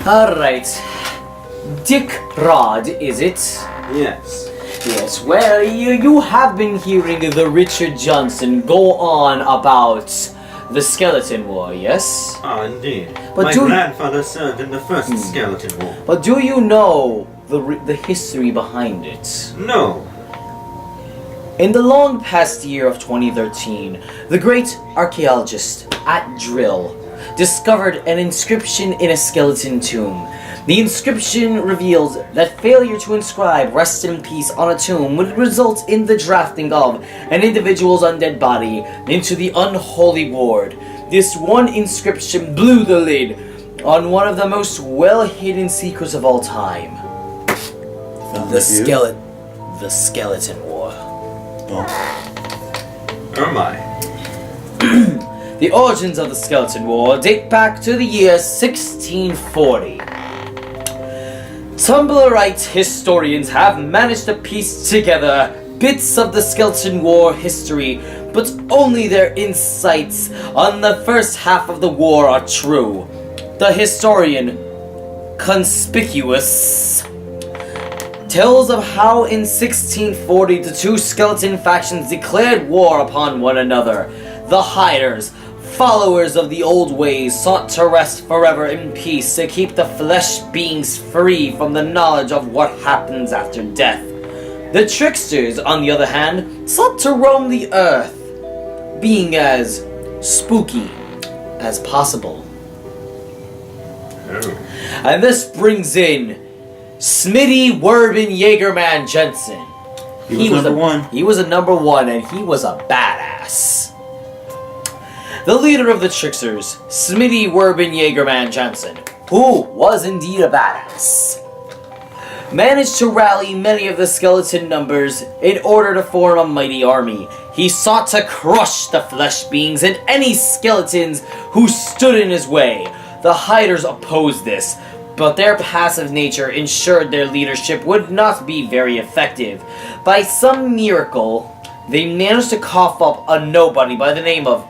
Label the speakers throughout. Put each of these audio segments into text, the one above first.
Speaker 1: Alright. Dick Rod, is it?
Speaker 2: Yes.
Speaker 1: Yes, well, you have been hearing the Richard Johnson go on about the Skeleton War, yes?
Speaker 2: Ah, indeed.
Speaker 1: But
Speaker 2: My
Speaker 1: do-
Speaker 2: grandfather served in the first Skeleton War.
Speaker 1: But do you know the history behind it?
Speaker 2: No.
Speaker 1: In the long past year of 2013, the great archaeologist at Drill discovered an inscription in a skeleton tomb. The inscription reveals that failure to inscribe "Rest in Peace" on a tomb would result in the drafting of an individual's undead body into the unholy ward. This one inscription blew the lid on one of the most well-hidden secrets of all time. The Skeleton War.
Speaker 2: Oh my.
Speaker 1: The origins of the Skeleton War date back to the year 1640. Tumblrite historians have managed to piece together bits of the Skeleton War history, but only their insights on the first half of the war are true. The historian, Conspicuous, tells of how in 1640 the two skeleton factions declared war upon one another. The Hiders, followers of the old ways, sought to rest forever in peace to keep the flesh beings free from the knowledge of what happens after death. The Tricksters, on the other hand, sought to roam the earth, being as spooky as possible.
Speaker 2: Oh.
Speaker 1: And this brings in Smitty Werbin Jaegerman Jensen.
Speaker 3: He was number one.
Speaker 1: He was a number one, and he was a badass. The leader of the Tricksters, Smitty Werbin Jaegerman Jensen, who was indeed a badass, managed to rally many of the skeleton numbers in order to form a mighty army. He sought to crush the flesh beings and any skeletons who stood in his way. The Hiders opposed this, but their passive nature ensured their leadership would not be very effective. By some miracle, they managed to cough up a nobody by the name of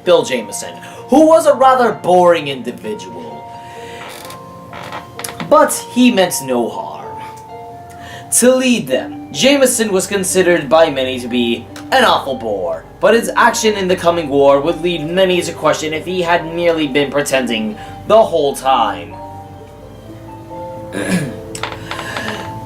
Speaker 1: Bill Jameson, who was a rather boring individual. But he meant no harm. To lead them, Jameson was considered by many to be an awful bore, but his action in the coming war would lead many to question if he had merely been pretending the whole time.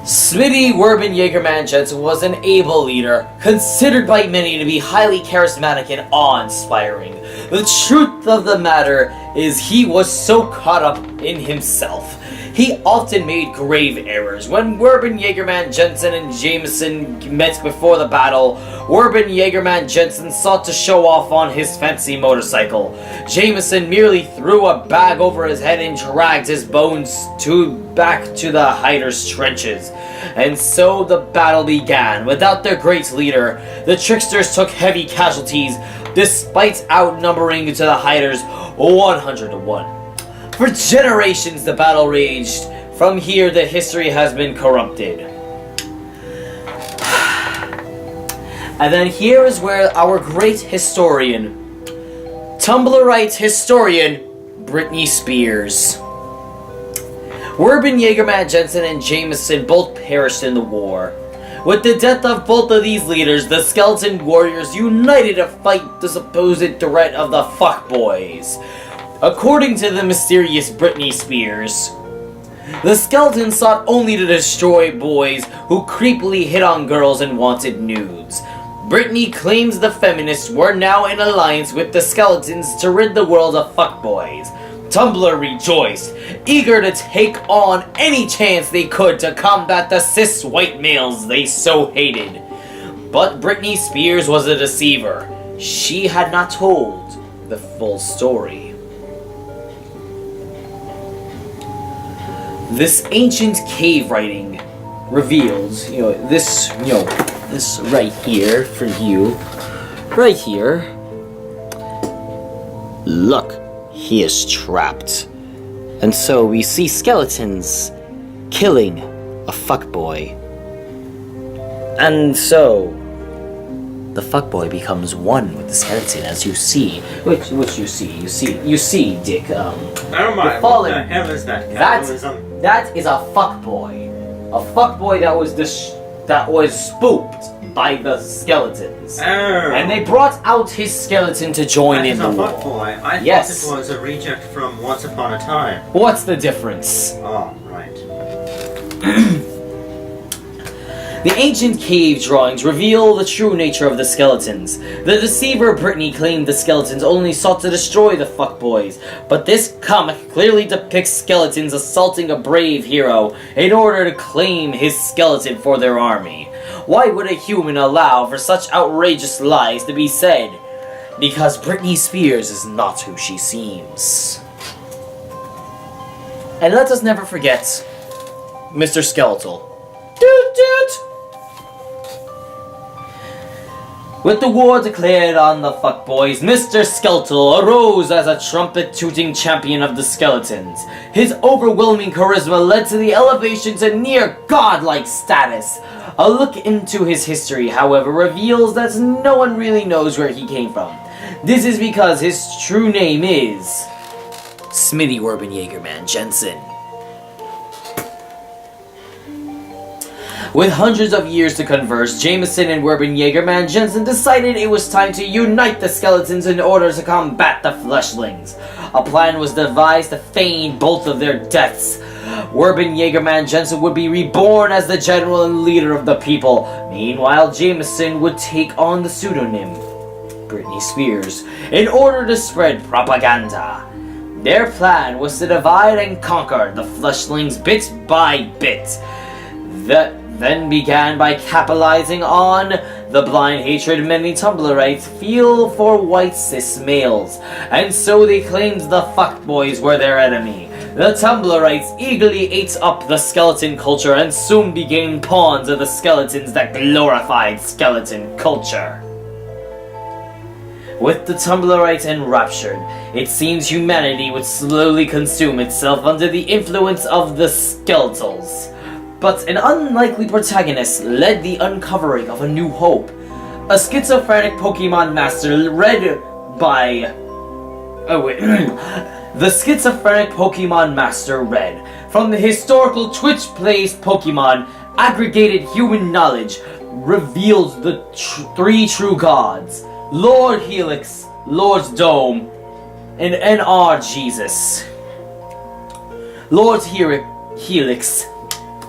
Speaker 1: Smitty Werbin Jaegerman Jensen was an able leader, considered by many to be highly charismatic and awe-inspiring. The truth of the matter is he was so caught up in himself. He often made grave errors. When Werbin Jaegerman Jensen and Jameson met before the battle, Werbin Jaegerman Jensen sought to show off on his fancy motorcycle. Jameson merely threw a bag over his head and dragged his bones back to the Hiders' trenches. And so the battle began. Without their great leader, the Tricksters took heavy casualties, despite outnumbering to the Hiders 100 to 1. For generations the battle raged. From here the history has been corrupted. And then here is where our great historian, Tumblrite historian, Britney Spears. Werbin Jaegerman Jensen and Jameson both perished in the war. With the death of both of these leaders, the Skeleton Warriors united to fight the supposed threat of the fuckboys. According to the mysterious Britney Spears, the Skeletons sought only to destroy boys who creepily hit on girls and wanted nudes. Britney claims the feminists were now in alliance with the Skeletons to rid the world of fuckboys. Tumblr rejoiced, eager to take on any chance they could to combat the cis white males they so hated. But Britney Spears was a deceiver. She had not told the full story. This ancient cave writing reveals, this right here for you. Right here. Look, he is trapped. And so we see skeletons killing a fuckboy. And so, the fuckboy becomes one with the skeleton, as you see. Which you see, Dick.
Speaker 2: Oh my!
Speaker 1: The
Speaker 2: What
Speaker 1: fallen-
Speaker 2: the hell is that?
Speaker 1: That
Speaker 2: Cannibalism?
Speaker 1: that is a fuckboy. A fuckboy that was spooked by the skeletons.
Speaker 2: Oh.
Speaker 1: And they brought out his skeleton to join
Speaker 2: That
Speaker 1: in
Speaker 2: is
Speaker 1: the
Speaker 2: a
Speaker 1: war.
Speaker 2: fuckboy. I
Speaker 1: Yes.
Speaker 2: thought it was a reject from Once Upon a Time.
Speaker 1: What's the difference?
Speaker 2: Oh, right.
Speaker 1: The ancient cave drawings reveal the true nature of the skeletons. The deceiver Brittany claimed the skeletons only sought to destroy the fuckboys, but this comic clearly depicts skeletons assaulting a brave hero in order to claim his skeleton for their army. Why would a human allow for such outrageous lies to be said? Because Britney Spears is not who she seems. And let us never forget Mr. Skeletal. Doot doot! With the war declared on the fuckboys, Mr. Skeletal arose as a trumpet-tooting champion of the skeletons. His overwhelming charisma led to the elevation to near godlike status. A look into his history, however, reveals that no one really knows where he came from. This is because his true name is Smitty Urban Jaegerman Jensen. With hundreds of years to converse, Jameson and Urban Jaegerman Jensen decided it was time to unite the skeletons in order to combat the fleshlings. A plan was devised to feign both of their deaths. Urban Jaegerman Jensen would be reborn as the general and leader of the people. Meanwhile, Jameson would take on the pseudonym Britney Spears in order to spread propaganda. Their plan was to divide and conquer the fleshlings bit by bit. That then began by capitalizing on the blind hatred many Tumblrites feel for white cis males, and so they claimed the fuckboys were their enemy. The Tumblrites eagerly ate up the skeleton culture and soon became pawns of the skeletons that glorified skeleton culture. With the Tumblrites enraptured, it seems humanity would slowly consume itself under the influence of the Skeletals. But an unlikely protagonist led the uncovering of a new hope. A schizophrenic Pokemon master The schizophrenic Pokemon master read from the historical Twitch Plays Pokemon aggregated human knowledge revealed the three true gods: Lord Helix, Lord Dome, and NR Jesus. Lord Helix,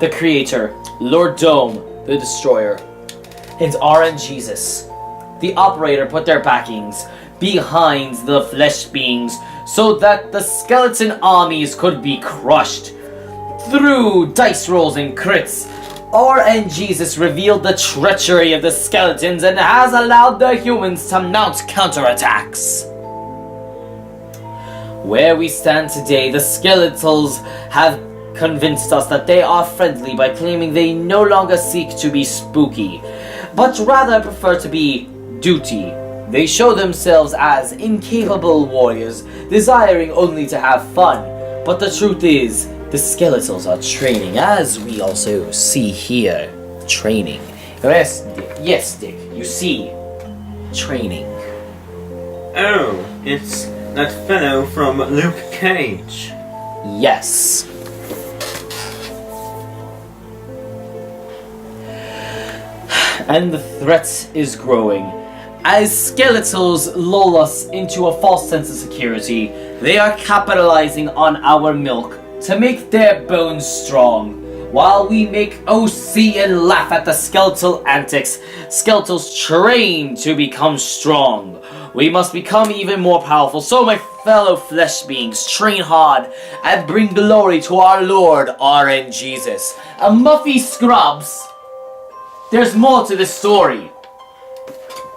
Speaker 1: the creator, Lord Dome, the destroyer, and RN Jesus, the operator, put their backings behind the flesh beings so that the skeleton armies could be crushed. Through dice rolls and crits, RN Jesus revealed the treachery of the skeletons and has allowed the humans to mount counterattacks. Where we stand today, the Skeletals have convinced us that they are friendly by claiming they no longer seek to be spooky, but rather prefer to be duty. They show themselves as incapable warriors, desiring only to have fun. But the truth is, the Skeletals are training, as we also see here. Training. Yes, Dick, you see. Training.
Speaker 2: Oh, it's that fellow from Luke Cage.
Speaker 1: Yes. And the threat is growing. As Skeletals lull us into a false sense of security, they are capitalizing on our milk to make their bones strong. While we make OC and laugh at the skeletal antics, Skeletals train to become strong. We must become even more powerful, so my fellow flesh beings, train hard and bring glory to our Lord RN Jesus. A Muffy Scrubs. There's more to this story.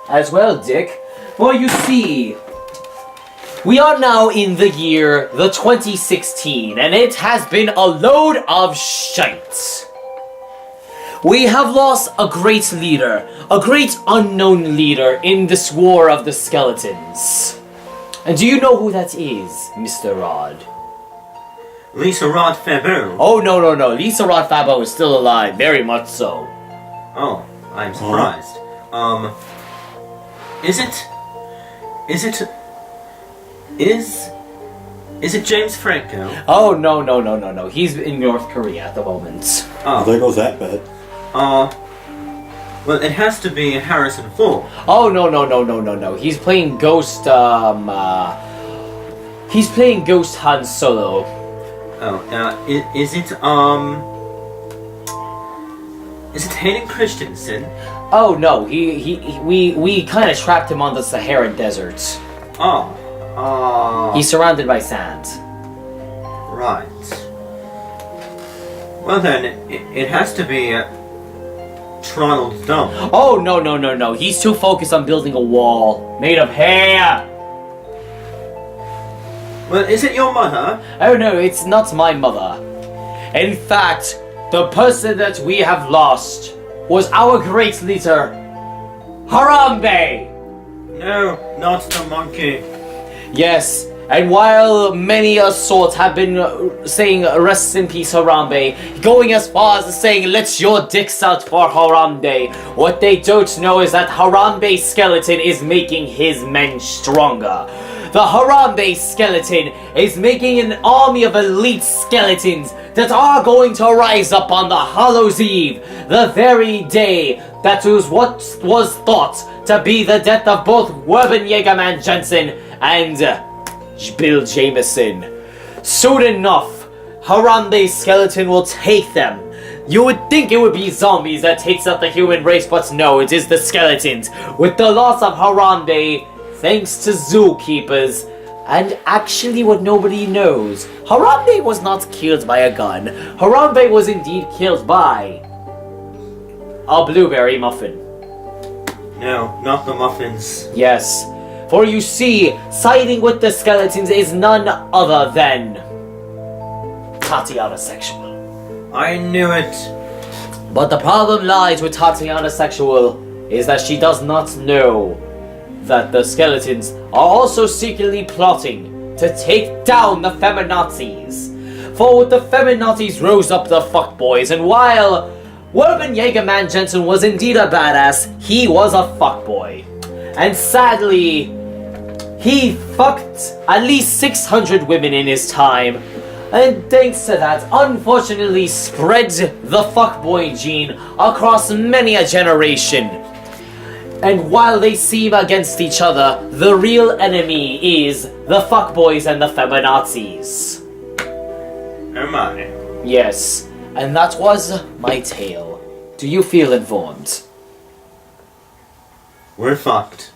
Speaker 1: As well, Dick. Well, you see, we are now in the year the 2016, and it has been a load of shite. We have lost a great leader, a great unknown leader in this war of the skeletons. And do you know who that is, Mr. Rod?
Speaker 2: Lisa Rod Fabo.
Speaker 1: Oh, no. Lisa Rod Fabo is still alive, very much so.
Speaker 2: Oh, I'm surprised. Is it? Is it James Franco?
Speaker 1: Oh, no. He's in North Korea at the moment.
Speaker 3: There goes that bet.
Speaker 2: Well, it has to be Harrison Ford.
Speaker 1: Oh, no. He's playing Ghost, he's playing Ghost Han Solo.
Speaker 2: Is it Hayden Christensen?
Speaker 1: Oh, no, we kind of trapped him on the Saharan desert. He's surrounded by sand.
Speaker 2: Right. Well then, it has to be Ronald Dumb.
Speaker 1: Oh, no. He's too focused on building a wall made of hair.
Speaker 2: Well, is it your mother?
Speaker 1: Oh, no, it's not my mother. In fact, the person that we have lost was our great leader, Harambe.
Speaker 2: No, not the monkey.
Speaker 1: Yes, and while many a sort have been saying rest in peace Harambe, going as far as saying let your dicks out for Harambe, what they don't know is that Harambe's skeleton is making his men stronger. The Harambe skeleton is making an army of elite skeletons that are going to rise up on the Hallows Eve, the very day that was what was thought to be the death of both Werben Jägerman Jensen and Bill Jameson. Soon enough, Harambe's skeleton will take them. You would think it would be zombies that takes out the human race, but no, it is the skeletons. With the loss of Harambe, thanks to zookeepers, and actually what nobody knows, Harambe was not killed by a gun. Harambe was indeed killed by a blueberry muffin.
Speaker 2: No, not the muffins.
Speaker 1: Yes, for you see, siding with the skeletons is none other than Tatiana Sexual.
Speaker 2: I knew it.
Speaker 1: But the problem lies with Tatiana Sexual is that she does not know that the skeletons are also secretly plotting to take down the feminazis. For the feminazis rose up the fuckboys, and while Werben Jägerman Jensen was indeed a badass, he was a fuckboy. And sadly, he fucked at least 600 women in his time, and thanks to that, unfortunately spread the fuckboy gene across many a generation. And while they seem against each other, the real enemy is the fuckboys and the feminazis.
Speaker 2: Oh my.
Speaker 1: Yes, and that was my tale. Do you feel informed?
Speaker 2: We're fucked.